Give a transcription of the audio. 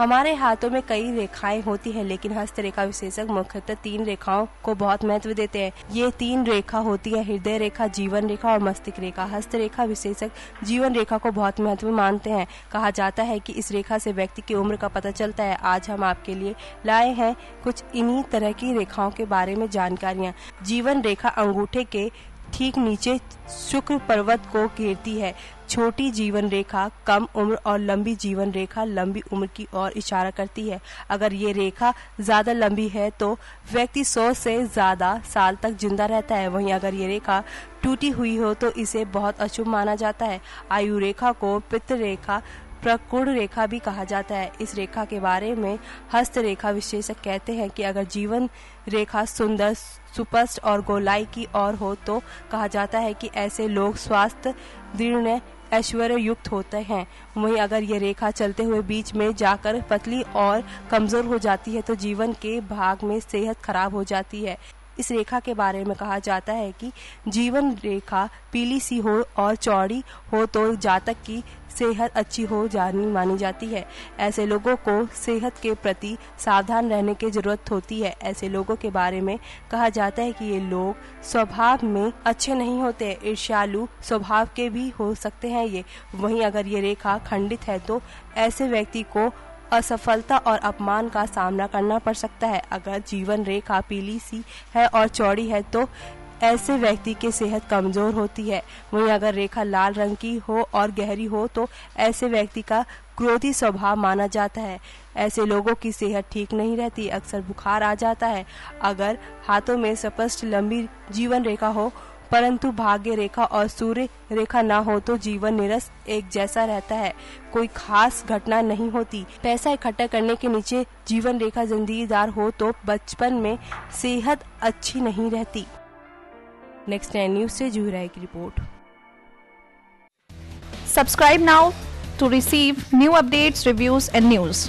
हमारे हाथों में कई रेखाएं होती हैं, लेकिन हस्तरेखा विशेषज्ञ मुख्यतः 3 रेखाओं को बहुत महत्व देते हैं। ये 3 रेखा होती है हृदय रेखा, जीवन रेखा और मस्तिष्क रेखा। हस्तरेखा विशेषज्ञ जीवन रेखा को बहुत महत्व मानते हैं। कहा जाता है कि इस रेखा से व्यक्ति की उम्र का पता चलता है। आज हम आपके लिए लाए हैं कुछ इन्हीं तरह की रेखाओं के बारे में जानकारियाँ। जीवन रेखा अंगूठे के ठीक नीचे शुक्र पर्वत को घेरती है। छोटी जीवन रेखा कम उम्र और लंबी जीवन रेखा लंबी उम्र की ओर इशारा करती है। अगर ये रेखा ज्यादा लंबी है तो व्यक्ति 100 से ज्यादा साल तक जिंदा रहता है। वहीं अगर ये रेखा टूटी हुई हो तो इसे बहुत अशुभ माना जाता है। आयु रेखा को पितृ रेखा प्रकुड़ रेखा भी कहा जाता है। इस रेखा के बारे में हस्तरेखा विशेषज्ञ कहते हैं कि अगर जीवन रेखा सुंदर सुस्पष्ट और गोलाई की ओर हो तो कहा जाता है कि ऐसे लोग स्वास्थ्य दृढ़ ऐश्वर्य युक्त होते हैं। वहीं अगर ये रेखा चलते हुए बीच में जाकर पतली और कमजोर हो जाती है तो जीवन के भाग में सेहत खराब हो जाती है। इस रेखा के बारे में कहा जाता है कि जीवन रेखा पीली सी हो और चौड़ी हो तो जातक की सेहत अच्छी हो जानी मानी जाती है। ऐसे लोगों को सेहत के प्रति सावधान रहने की जरूरत होती है। ऐसे लोगों के बारे में कहा जाता है कि ये लोग स्वभाव में अच्छे नहीं होते, ईर्ष्यालु स्वभाव के भी हो सकते हैं ये। वहीं अगर ये रेखा खंडित है तो ऐसे व्यक्ति को असफलता और अपमान का सामना करना पड़ सकता है। अगर जीवन रेखा पीली सी है और चौड़ी है तो ऐसे व्यक्ति की सेहत कमजोर होती है। वहीं अगर रेखा लाल रंग की हो और गहरी हो तो ऐसे व्यक्ति का क्रोधी स्वभाव माना जाता है। ऐसे लोगों की सेहत ठीक नहीं रहती, अक्सर बुखार आ जाता है। अगर हाथों में स्पष्ट लंबी जीवन रेखा हो परंतु भाग्य रेखा और सूर्य रेखा ना हो तो जीवन निरस एक जैसा रहता है, कोई खास घटना नहीं होती। पैसा इकट्ठा करने के नीचे जीवन रेखा जंजीरदार हो तो बचपन में सेहत अच्छी नहीं रहती। नेक्स्ट 9 न्यूज से जुहरा की report. Subscribe now to receive new updates, reviews and news.